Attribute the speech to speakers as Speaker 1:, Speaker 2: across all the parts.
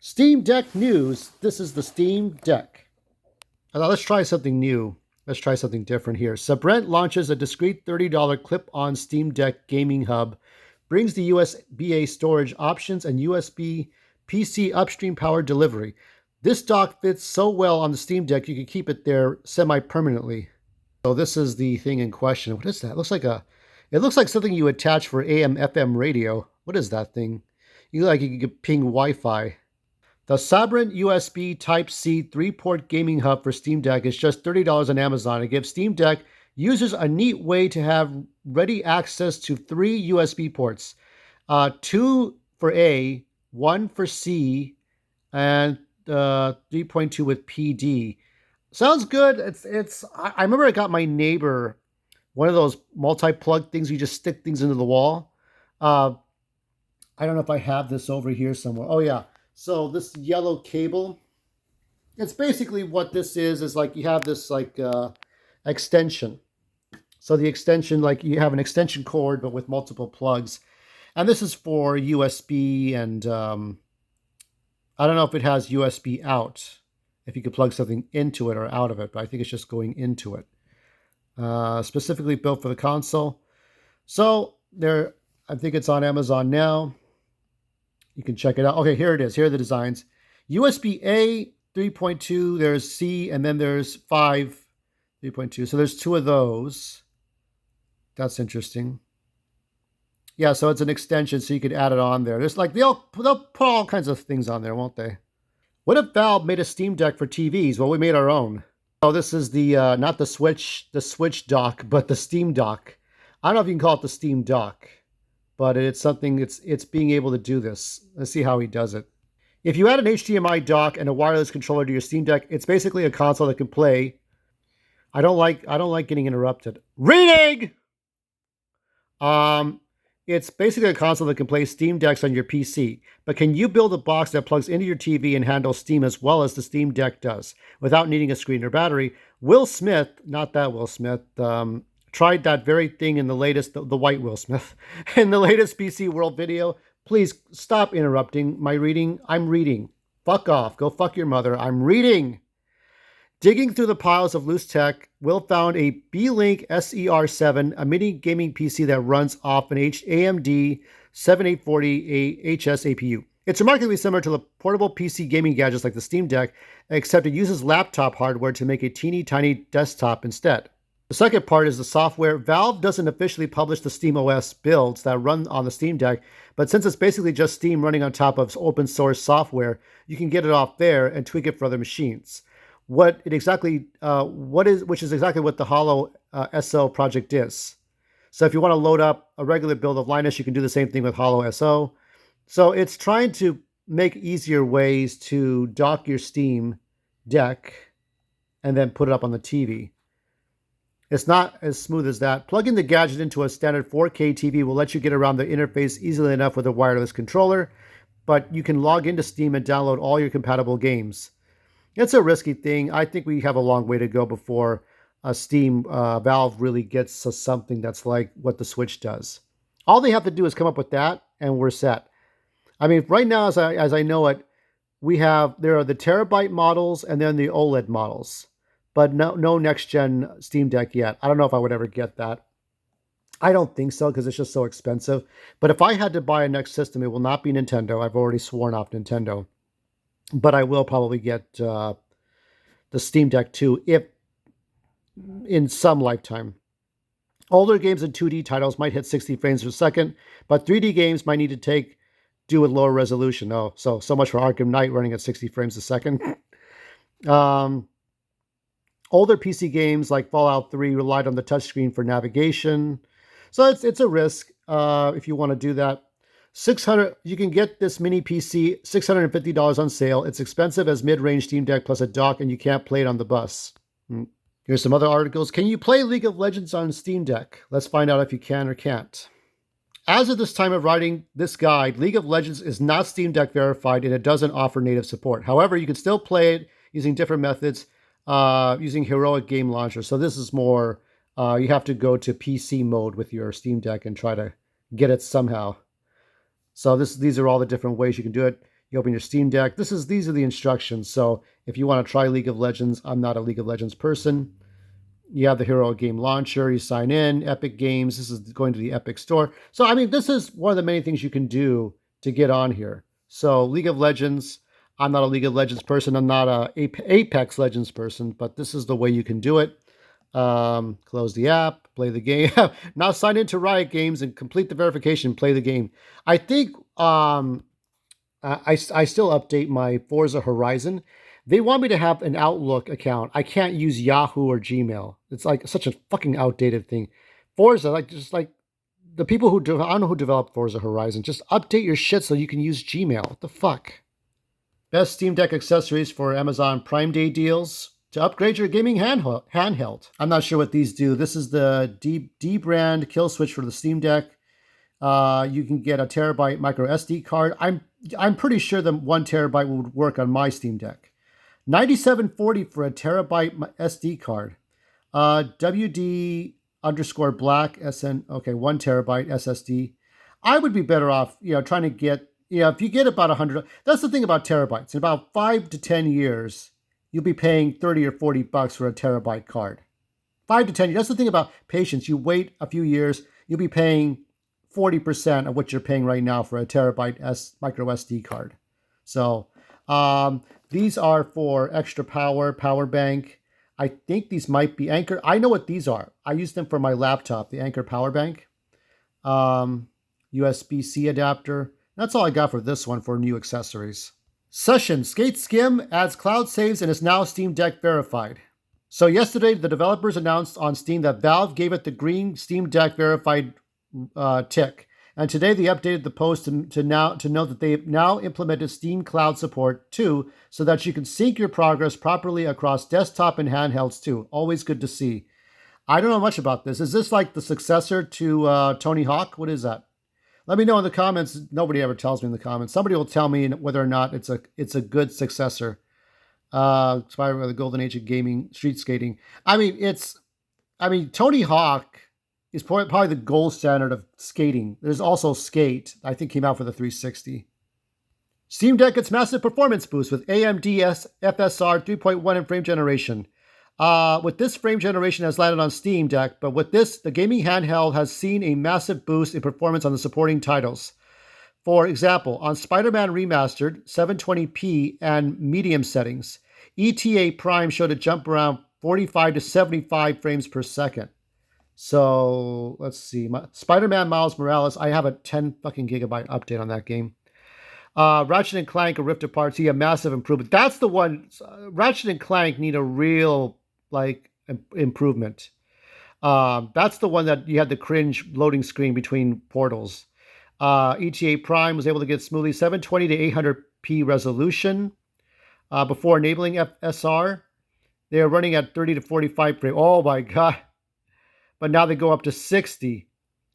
Speaker 1: Steam Deck news. This is the Steam Deck. Now let's try something new. Let's try something different here. Sabrent launches a discrete $30 clip-on Steam Deck gaming hub, brings the USB-A storage options and USB PC upstream power delivery. This dock fits so well on the Steam Deck you can keep it there semi-permanently. So this is the thing in question. What is that? It looks like something you attach for AM/FM radio. What is that thing? You can ping Wi-Fi. The Sabrent USB Type-C 3-port gaming hub for Steam Deck is just $30 on Amazon. It gives Steam Deck users a neat way to have ready access to 3 USB ports, 2 for A, 1 for C, and 3.2 with PD. Sounds good. I remember I got my neighbor one of those multi-plug things you just stick things into the wall. Uh, I don't know if I have this over here somewhere. Oh yeah. So this yellow cable, it's basically what this is like you have this extension. So the extension, like you have an extension cord, but with multiple plugs. And this is for USB and I don't know if it has USB out, if you could plug something into it or out of it, but I think it's just going into it. Specifically built for the console. So there, I think it's on Amazon now. You can check it out. Okay, here it is. Here are the designs. USB-A 3.2, there's C, and then there's 5 3.2. So there's 2 of those. That's interesting. Yeah, so it's an extension, so you could add it on there. There's like they'll put all kinds of things on there, won't they? What if Valve made a Steam Deck for TVs? Well, we made our own. Oh, this is the not the Switch dock, but the Steam dock. I don't know if you can call it the Steam dock, but it's something. It's being able to do this. Let's see how he does it. If you add an HDMI dock and a wireless controller to your Steam Deck, it's basically a console that can play. I don't like getting interrupted. Reading. It's basically a console that can play Steam Decks on your PC. But can you build a box that plugs into your TV and handles Steam as well as the Steam Deck does, without needing a screen or battery? Will Smith, not that Will Smith, tried that very thing in the latest, the white Will Smith, in the latest PC World video. Please stop interrupting my reading. I'm reading. Fuck off. Go fuck your mother. I'm reading. Digging through the piles of loose tech, Will found a B-Link SER7, a mini gaming PC that runs off an AMD 7840 HS APU. It's remarkably similar to the portable PC gaming gadgets like the Steam Deck, except it uses laptop hardware to make a teeny tiny desktop instead. The second part is the software. Valve doesn't officially publish the SteamOS builds that run on the Steam Deck, but since it's basically just Steam running on top of open source software, you can get it off there and tweak it for other machines. Which is exactly what the Hollow SO project is. So if you want to load up a regular build of Linus, you can do the same thing with Hollow SO. So it's trying to make easier ways to dock your Steam Deck and then put it up on the TV. It's not as smooth as that. Plugging the gadget into a standard 4K TV will let you get around the interface easily enough with a wireless controller, but you can log into Steam and download all your compatible games. It's a risky thing. I think we have a long way to go before Valve really gets to something that's like what the Switch does. All they have to do is come up with that, and we're set. I mean, right now, as I know it, there are the terabyte models and then the OLED models, but no next gen Steam Deck yet. I don't know if I would ever get that. I don't think so because it's just so expensive. But if I had to buy a next system, it will not be Nintendo. I've already sworn off Nintendo. But I will probably get the Steam Deck 2 if in some lifetime. Older games and 2D titles might hit 60 frames per second, but 3D games might need to do with lower resolution. Oh, so much for Arkham Knight running at 60 frames a second. Older PC games like Fallout 3 relied on the touchscreen for navigation. So it's a risk if you want to do that. You can get this mini PC $650 on sale. It's expensive as mid-range Steam Deck plus a dock, and you can't play it on the bus. Here's some other articles. Can you play League of Legends on Steam Deck? Let's find out if you can or can't. As of this time of writing this guide, League of Legends is not Steam Deck verified, and it doesn't offer native support. However, you can still play it using different methods, using Heroic Game Launcher. So this is more, you have to go to PC mode with your Steam Deck and try to get it somehow. So these are all the different ways you can do it. You open your Steam Deck. These are the instructions. So if you want to try League of Legends, I'm not a League of Legends person. You have the Hero Game Launcher. You sign in. Epic Games. This is going to the Epic Store. So I mean, this is one of the many things you can do to get on here. So League of Legends. I'm not a League of Legends person. I'm not a Apex Legends person. But this is the way you can do it. Close the app, play the game. Now sign into Riot Games and complete the verification. Play the game. I think I still update my Forza Horizon. They want me to have an Outlook account. I can't use Yahoo or Gmail. It's like such a fucking outdated thing. Forza, like just like the people who do, I don't know who developed Forza Horizon. Just update your shit so you can use Gmail. What the fuck? Best Steam Deck accessories for Amazon Prime Day deals to upgrade your gaming handheld. I'm not sure what these do. This is the D brand kill switch for the Steam Deck. You can get a terabyte micro SD card. I'm pretty sure the 1 terabyte would work on my Steam Deck. $97.40 for a terabyte SD card. WD underscore black SN. Okay, 1 terabyte SSD. I would be better off, trying to get, if you get about 100. That's the thing about terabytes. In about 5 to 10 years, you'll be paying 30 or 40 bucks for a terabyte card. 5 to 10 years. That's the thing about patience. You wait a few years, you'll be paying 40% of what you're paying right now for a terabyte micro SD card. So these are for extra power bank. I think these might be Anker. I know what these are. I use them for my laptop, the Anker power bank. USB-C adapter. That's all I got for this one for new accessories. Session. Skate Skim adds cloud saves and is now Steam Deck verified. So yesterday, the developers announced on Steam that Valve gave it the green Steam Deck verified tick. And today they updated the post to know that they've now implemented Steam Cloud support too, so that you can sync your progress properly across desktop and handhelds too. Always good to see. I don't know much about this. Is this like the successor to Tony Hawk? What is that? Let me know in the comments. Nobody ever tells me in the comments. Somebody will tell me whether or not it's a good successor. Inspired by the golden age of gaming, street skating. I mean, Tony Hawk is probably the gold standard of skating. There's also Skate, I think came out for the 360. Steam Deck gets massive performance boost with AMD FSR 3.1 in frame generation. With this frame generation has landed on Steam Deck, but with this, the gaming handheld has seen a massive boost in performance on the supporting titles. For example, on Spider-Man Remastered, 720p and medium settings, ETA Prime showed a jump around 45 to 75 frames per second. So let's see. Spider-Man Miles Morales. I have a 10 fucking gigabyte update on that game. Ratchet and Clank: A Rift Apart. See a massive improvement. That's the one. Ratchet and Clank need a real improvement. That's the one that you had the cringe loading screen between portals. ETA Prime was able to get smoothly 720 to 800p resolution before enabling FSR. They are running at 30 to 45 frames. Oh my god. But now they go up to 60.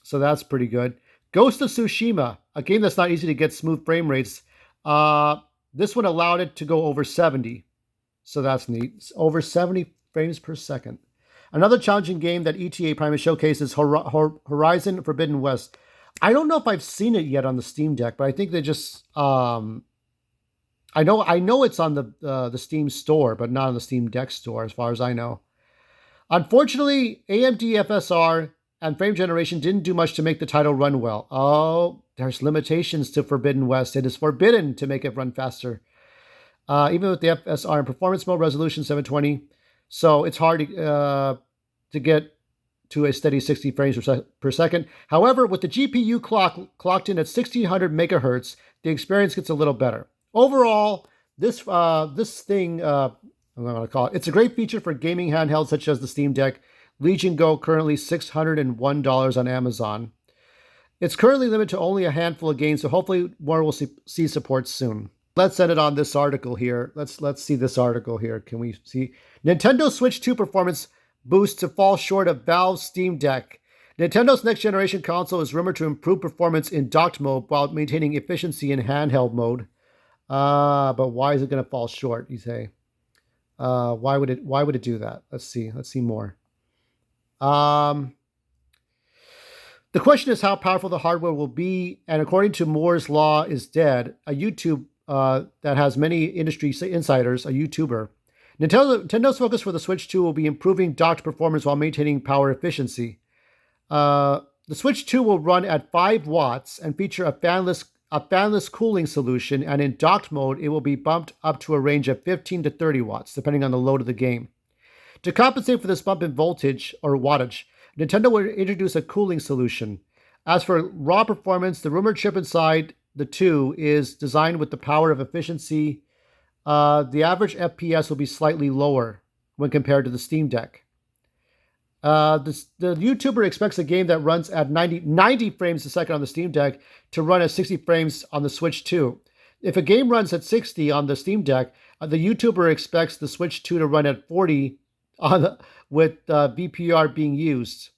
Speaker 1: So that's pretty good. Ghost of Tsushima, a game that's not easy to get smooth frame rates. This one allowed it to go over 70. So that's neat. It's over 70 frames per second. Another challenging game that ETA Prime has showcased is Horizon Forbidden West. I don't know if I've seen it yet on the Steam Deck, but I think they just... I know it's on the Steam store, but not on the Steam Deck store as far as I know. Unfortunately, AMD FSR and frame generation didn't do much to make the title run well. Oh, there's limitations to Forbidden West. It is forbidden to make it run faster. Even with the FSR and performance mode resolution 720. So it's hard to get to a steady 60 frames per second. However, with the GPU clocked in at 1600 megahertz, the experience gets a little better. Overall, this thing... I'm going to call it. It's a great feature for gaming handhelds such as the Steam Deck. Legion Go currently $601 on Amazon. It's currently limited to only a handful of games, so hopefully more will see support soon. Let's end it on this article here. Let's see this article here. Can we see? Nintendo Switch 2 performance boost to fall short of Valve's Steam Deck. Nintendo's next generation console is rumored to improve performance in docked mode while maintaining efficiency in handheld mode. But why is it going to fall short, you say? Why would it do that? Let's see more. The question is how powerful the hardware will be, and according to Moore's law is dead, a YouTube that has many industry insiders, a YouTuber. Nintendo's focus for the Switch 2 will be improving docked performance while maintaining power efficiency. The Switch 2 will run at 5 watts and feature a fanless cooling solution, and in docked mode, it will be bumped up to a range of 15 to 30 watts, depending on the load of the game. To compensate for this bump in voltage or wattage, Nintendo will introduce a cooling solution. As for raw performance, the rumored chip inside the 2 is designed with the power of efficiency. The average FPS will be slightly lower when compared to the Steam Deck. The YouTuber expects a game that runs at 90 frames a second on the Steam Deck to run at 60 frames on the Switch 2. If a game runs at 60 on the Steam Deck, the YouTuber expects the Switch 2 to run at 40 with VPR being used.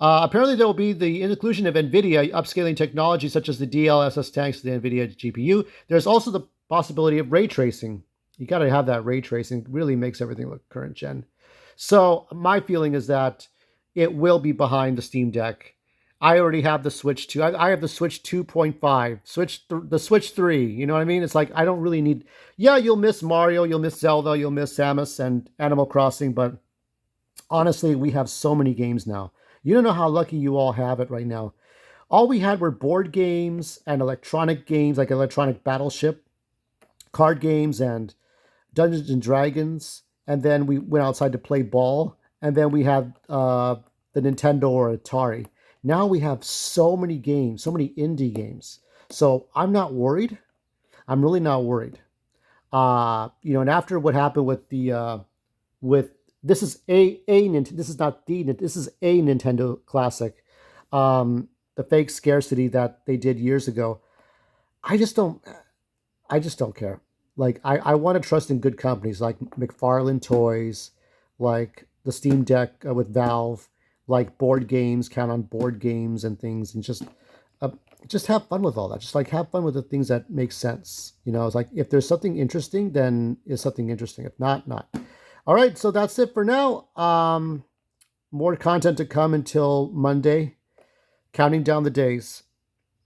Speaker 1: Apparently, there will be the inclusion of NVIDIA upscaling technology such as the DLSS tanks to the NVIDIA GPU. There's also the possibility of ray tracing. You got to have that ray tracing. It really makes everything look current gen. So my feeling is that it will be behind the Steam Deck. I already have the Switch 2. I have the Switch 2.5, the Switch 3. You know what I mean? It's like I don't really need... Yeah, you'll miss Mario, you'll miss Zelda, you'll miss Samus and Animal Crossing, but honestly, we have so many games now. You don't know how lucky you all have it right now. All we had were board games and electronic games like Electronic Battleship, card games, and Dungeons and Dragons. And then we went outside to play ball. And then we had the Nintendo or Atari. Now we have so many games, so many indie games. So I'm not worried. I'm really not worried. And after what happened with this is this is not the this is a Nintendo classic, the fake scarcity that they did years ago. I just don't care. Like I want to trust in good companies like McFarlane Toys, like the Steam Deck with Valve, like board games, count on board games and things, and just have fun with all that. Just like have fun with the things that make sense. It's like if there's something interesting, then it's something interesting. If not, not. All right, so that's it for now. More content to come until Monday. Counting down the days.